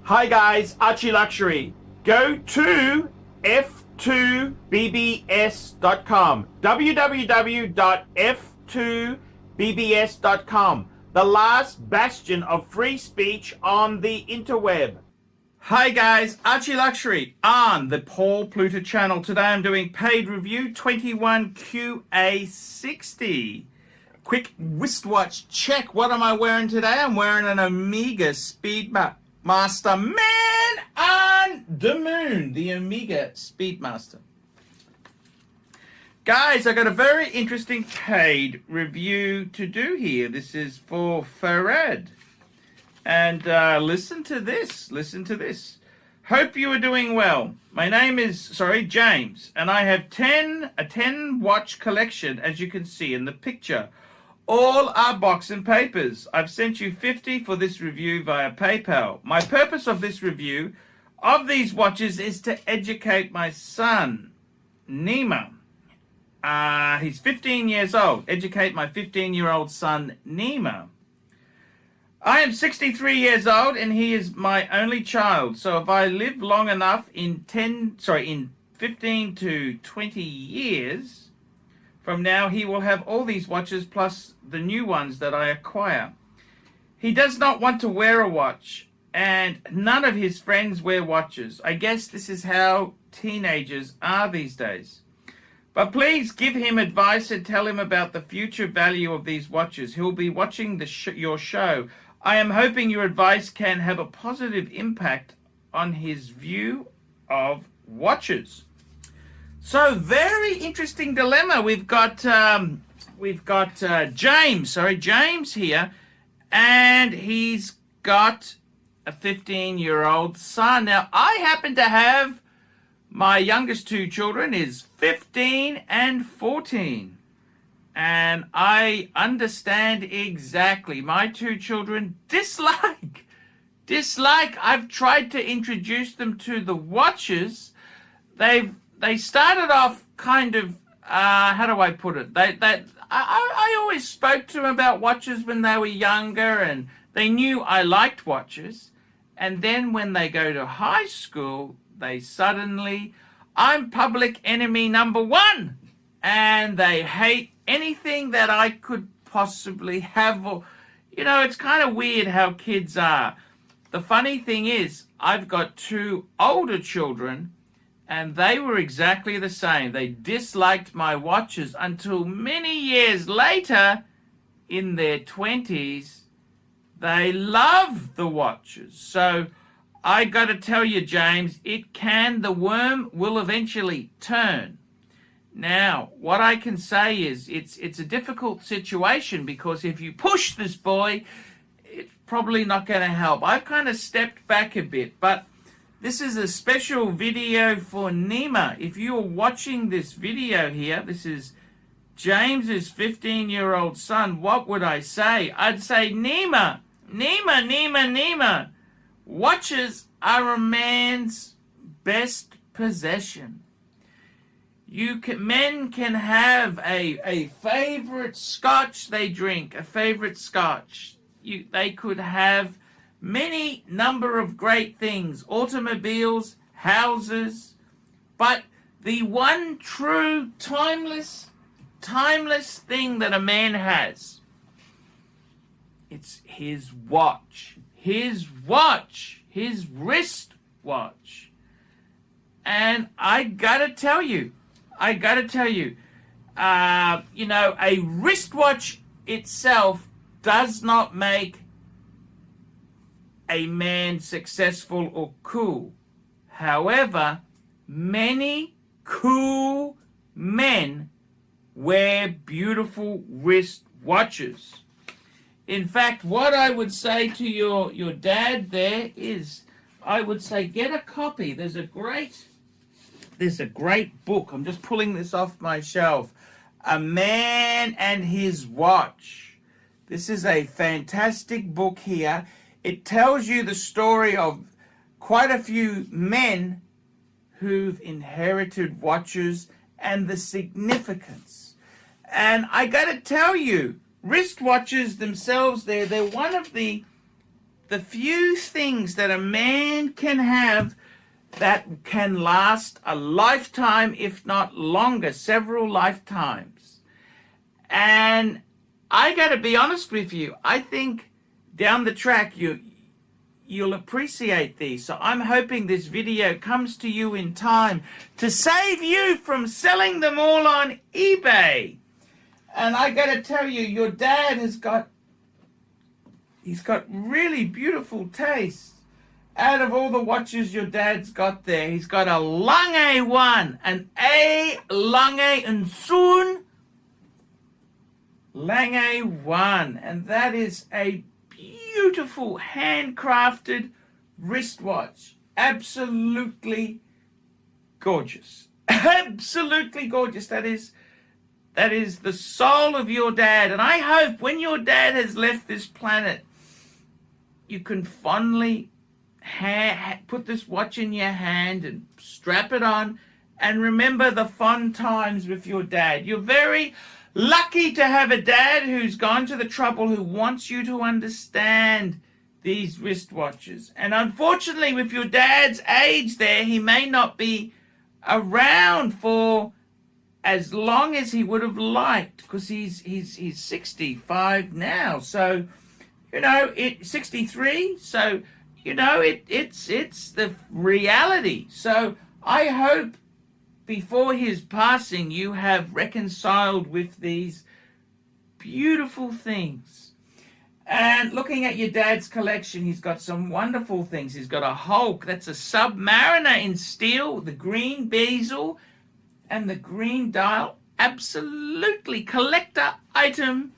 Hi guys, ArchieLuxury. Go to f2bbs.com. www.f2bbs.com. The last bastion of free speech on the interweb. Hi guys, ArchieLuxury on the Paul Pluta channel. Today I'm doing paid review 21QA60. Quick wristwatch check. What am I wearing today? I'm wearing an Omega Speedmaster Man on the Moon. The Omega Speedmaster. Guys, I got a very interesting paid review to do here. This is for Farad. And listen to this. Listen to this. Hope you are doing well. My name is, James. And I have a 10 watch collection, as you can see in the picture. All are box and papers. I've sent you 50 for this review via PayPal. My purpose of this review of these watches is to educate my son, Nima. He's 15 years old. Educate my 15-year-old son, Nima. I am 63 years old and he is my only child. So if I live long enough in 15 to 20 years from now, he will have all these watches plus the new ones that I acquire. He does not want to wear a watch, and none of his friends wear watches. I guess this is how teenagers are these days. But please give him advice and tell him about the future value of these watches. He'll be watching your show. I am hoping your advice can have a positive impact on his view of watches. So, very interesting dilemma. We've got James here, and he's got a 15-year-old son. Now, I happen to have my youngest two children is 15 and 14, and I understand exactly. My two children dislike. I've tried to introduce them to the watches. They started off kind of, how do I put it? I always spoke to them about watches when they were younger, and they knew I liked watches. And then when they go to high school, they suddenly, I'm public enemy number one. And they hate anything that I could possibly have. Or, it's kind of weird how kids are. The funny thing is, I've got two older children, and they were exactly the same. They disliked my watches until many years later, in their 20s, they love the watches. So I got to tell you, James, the worm will eventually turn. Now, what I can say is it's a difficult situation, because if you push this boy, it's probably not going to help. I've kind of stepped back a bit, but this is a special video for Nima. If you are watching this video here, this is James's 15-year-old son. What would I say? I'd say, Nima. Watches are a man's best possession. Men can have a favorite scotch they drink, a favorite scotch. They could have many number of great things, automobiles, houses, but the one true timeless thing that a man has, it's his watch, his wrist watch. And I gotta tell you, a wristwatch itself does not make a man successful or cool. However, many cool men wear beautiful wrist watches. In fact, what I would say to your dad there is, I would say, get a copy. There's a great book. I'm just pulling this off my shelf. A Man and His Watch. This is a fantastic book here. It tells you the story of quite a few men who've inherited watches and the significance. And I got to tell you, wristwatches themselves, they're one of the the few things that a man can have that can last a lifetime, if not longer, several lifetimes. And I got to be honest with you, I think down the track you'll appreciate these. So I'm hoping this video comes to you in time to save you from selling them all on eBay. And I got to tell you, your dad he's got really beautiful taste. Out of all the watches your dad's got there, he's got a Lange 1, an A Lange and Soon Lange 1. And that is a beautiful handcrafted wristwatch. Absolutely gorgeous. Absolutely gorgeous. That is the soul of your dad. And I hope when your dad has left this planet, you can fondly put this watch in your hand and strap it on and remember the fun times with your dad. You're very lucky to have a dad who's gone to the trouble, who wants you to understand these wristwatches. And unfortunately, with your dad's age there, he may not be around for as long as he would have liked, because he's 65 now. So, 63. So, it's the reality. So I hope before his passing, you have reconciled with these beautiful things. And looking at your dad's collection, he's got some wonderful things. He's got a Hulk, that's a Submariner in steel, the green bezel and the green dial. Absolutely collector item.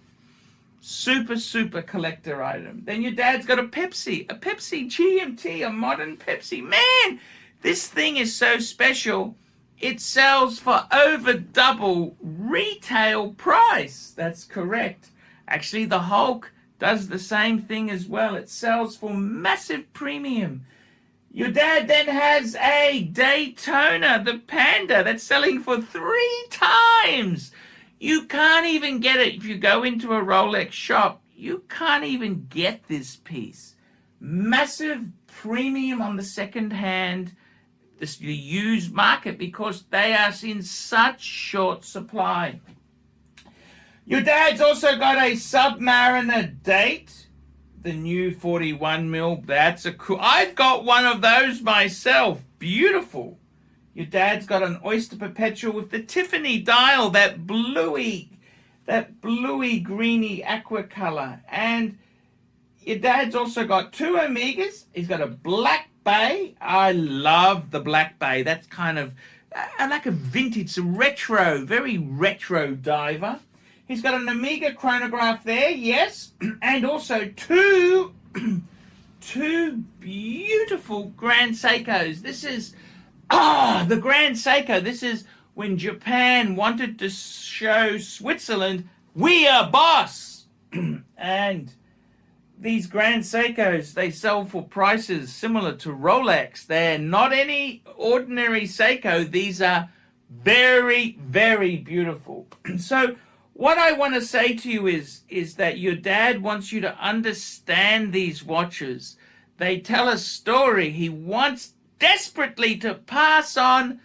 Super, super collector item. Then your dad's got a Pepsi GMT, a modern Pepsi. Man, this thing is so special. It sells for over double retail price. That's correct. Actually, the Hulk does the same thing as well. It sells for massive premium. Your dad then has a Daytona, the Panda, that's selling for 3 times. You can't even get it if you go into a Rolex shop. You can't even get this piece. Massive premium on the second hand, the used market, because they are in such short supply. Your dad's also got a Submariner Date, the new 41mm. That's a cool. I've got one of those myself. Beautiful. Your dad's got an Oyster Perpetual with the Tiffany dial, that bluey greeny aqua color. And your dad's also got 2 Omegas. He's got a Black Bay. I love the Black Bay. That's kind of like a vintage, retro, very retro diver. He's got an Omega chronograph there, yes, and also two beautiful Grand Seikos. This is the Grand Seiko. This is when Japan wanted to show Switzerland, we are boss. And these Grand Seikos, they sell for prices similar to Rolex. They're not any ordinary Seiko. These are very, very beautiful. So what I want to say to you is that your dad wants you to understand these watches. They tell a story. He wants desperately to pass on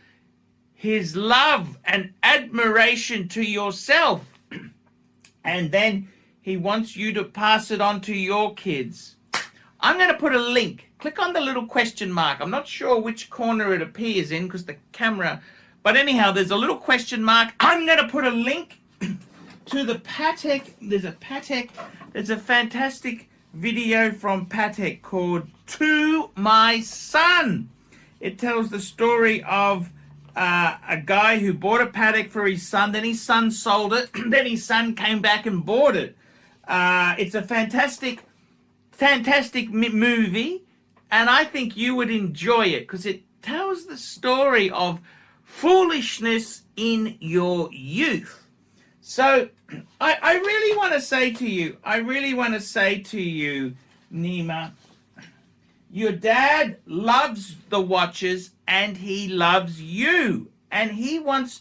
his love and admiration to yourself. And then he wants you to pass it on to your kids. I'm going to put a link. Click on the little question mark. I'm not sure which corner it appears in because the camera... But anyhow, there's a little question mark. I'm going to put a link to the Patek. There's a fantastic video from Patek called To My Son. It tells the story of a guy who bought a Patek for his son. Then his son sold it. Then his son came back and bought it. It's a fantastic movie, and I think you would enjoy it because it tells the story of foolishness in your youth. So I really want to say to you, Nima, your dad loves the watches and he loves you, and he wants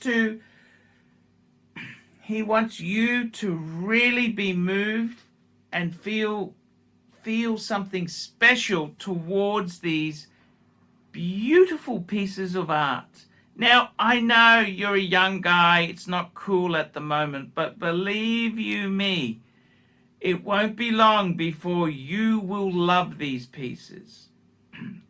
you to really be moved and feel feel something special towards these beautiful pieces of art. Now, I know you're a young guy, it's not cool at the moment, but believe you me, it won't be long before you will love these pieces.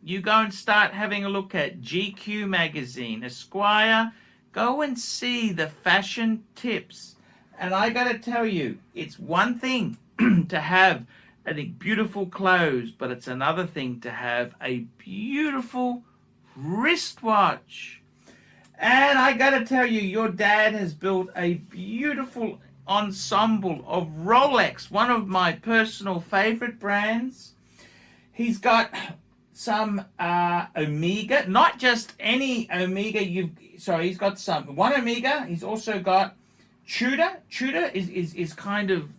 You go and start having a look at GQ magazine, Esquire, go and see the fashion tips. And I gotta tell you, it's one thing to have beautiful clothes, but it's another thing to have a beautiful wristwatch. And I gotta tell you, your dad has built a beautiful ensemble of Rolex, one of my personal favorite brands. He's got some Omega, not just any Omega. He's got one Omega. He's also got Tudor. Tudor is kind of,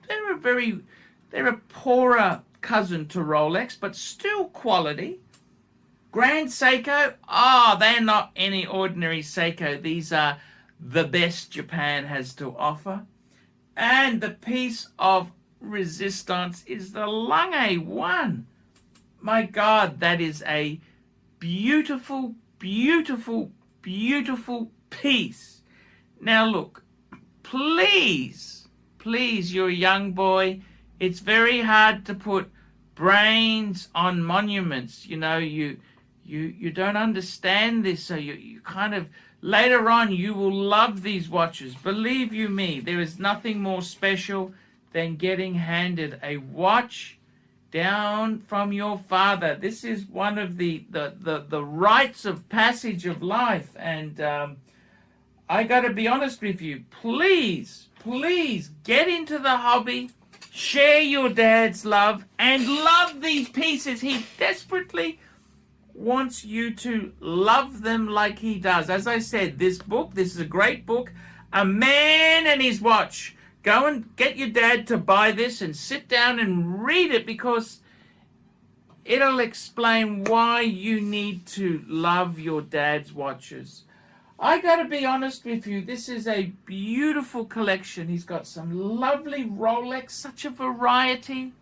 they're a poorer cousin to Rolex, but still quality. Grand Seiko, they're not any ordinary Seiko. These are the best Japan has to offer. And the piece of resistance is the Lange one. My God, that is a beautiful, beautiful, beautiful piece. Now look, please, you're a young boy. It's very hard to put brains on monuments. You know, you don't understand this, so you kind of, later on, you will love these watches. Believe you me, there is nothing more special than getting handed a watch down from your father. This is one of the rites of passage of life. And I got to be honest with you, please get into the hobby, share your dad's love, and love these pieces. He desperately wants you to love them like he does. As I said, this is a great book, A Man and His Watch. Go and get your dad to buy this and sit down and read it, because it'll explain why you need to love your dad's watches. I gotta be honest with you, this is a beautiful collection. He's got some lovely Rolex, such a variety.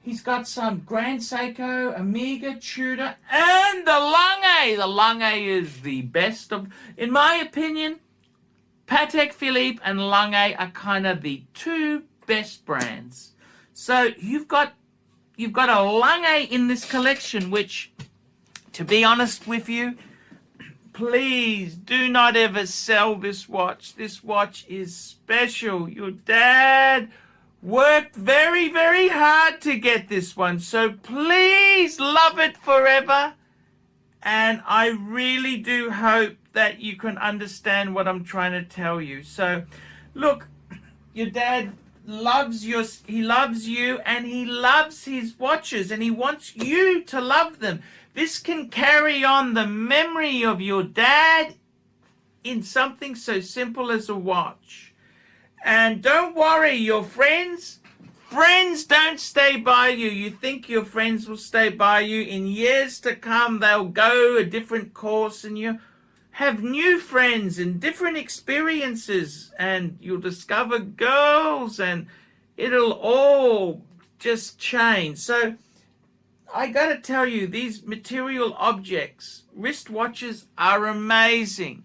He's got some Grand Seiko, Omega, Tudor, and the Lange. The Lange is the best of, in my opinion, Patek Philippe and Lange are kind of the two best brands. So you've got a Lange in this collection, which, to be honest with you, please do not ever sell this watch. This watch is special. Your dad worked very, very hard to get this one. So please love it forever. And I really do hope that you can understand what I'm trying to tell you. So look, your dad loves you, and he loves his watches, and he wants you to love them. This can carry on the memory of your dad in something so simple as a watch. And don't worry, your friends don't stay by you. You think your friends will stay by you. In years to come, they'll go a different course, and you have new friends and different experiences, and you'll discover girls, and it'll all just change. So I gotta tell you, these material objects, wristwatches, are amazing.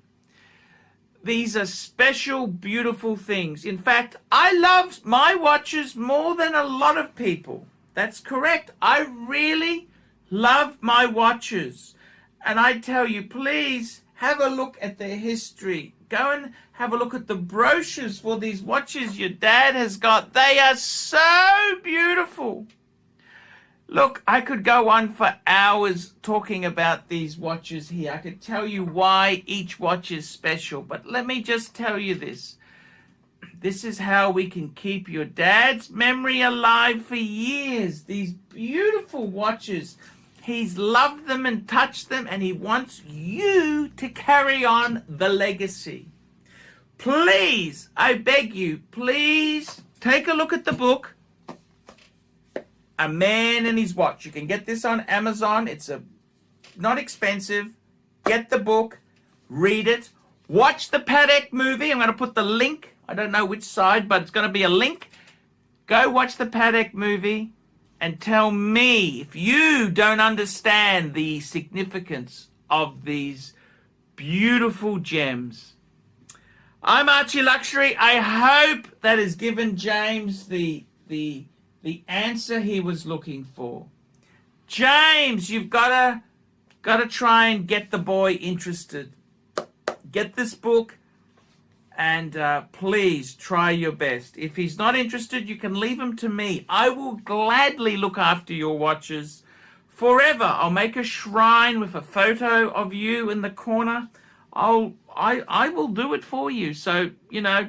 These are special, beautiful things. In fact, I love my watches more than a lot of people. That's correct. I really love my watches. And I tell you, please have a look at their history. Go and have a look at the brochures for these watches your dad has got. They are so beautiful. Look, I could go on for hours talking about these watches here. I could tell you why each watch is special, but let me just tell you this. This is how we can keep your dad's memory alive for years. These beautiful watches. He's loved them and touched them, and he wants you to carry on the legacy. Please, I beg you, please take a look at the book, A Man and His Watch. You can get this on Amazon. It's not expensive. Get the book, read it, watch the Patek movie. I'm going to put the link. I don't know which side, but it's going to be a link. Go watch the Patek movie and tell me if you don't understand the significance of these beautiful gems. I'm ArchieLuxury. I hope that has given James the answer he was looking for. James, you've got to try and get the boy interested. Get this book, and please try your best. If he's not interested, you can leave him to me. I will gladly look after your watches forever. I'll make a shrine with a photo of you in the corner. I will do it for you. So,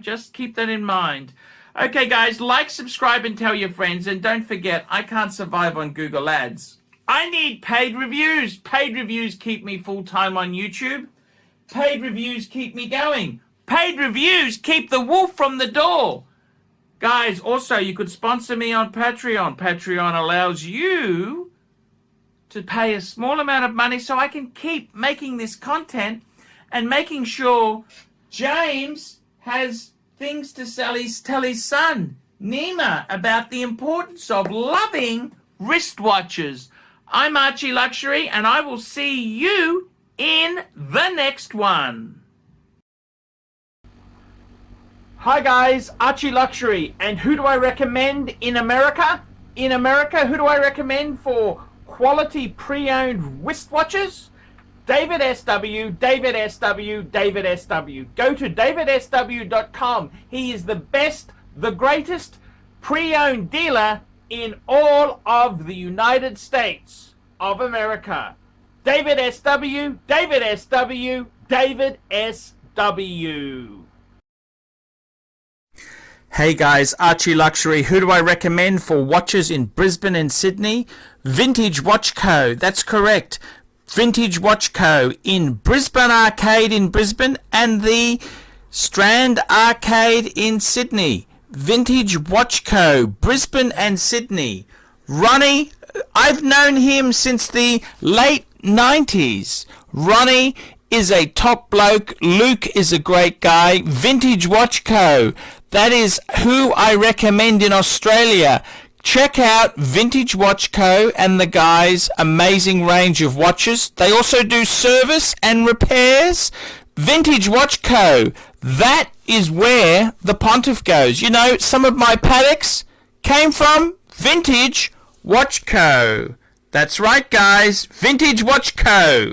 just keep that in mind. Okay, guys, like, subscribe, and tell your friends. And don't forget, I can't survive on Google Ads. I need paid reviews. Paid reviews keep me full-time on YouTube. Paid reviews keep me going. Paid reviews keep the wolf from the door. Guys, also, you could sponsor me on Patreon. Patreon allows you to pay a small amount of money so I can keep making this content and making sure James has things to tell his son, Nima, about the importance of loving wristwatches. I'm ArchieLuxury, and I will see you in the next one. Hi guys, ArchieLuxury, and who do I recommend in America? In America, who do I recommend for quality pre-owned wristwatches? David SW, David SW, David SW. Go to davidsw.com. He is the best, the greatest pre-owned dealer in all of the United States of America. David SW, David SW, David SW. Hey guys, ArchieLuxury. Who do I recommend for watches in Brisbane and Sydney? Vintage Watch Co. That's correct. Vintage Watch Co. in Brisbane Arcade in Brisbane and the Strand Arcade in Sydney. Vintage Watch Co. Brisbane and Sydney. Ronnie, I've known him since the late 90s. Ronnie is a top bloke. Luke is a great guy. Vintage Watch Co. That is who I recommend in Australia. Check out Vintage Watch Co. and the guys' amazing range of watches. They also do service and repairs. Vintage Watch Co. That is where the Pontiff goes. Some of my Pateks came from Vintage Watch Co. That's right, guys. Vintage Watch Co.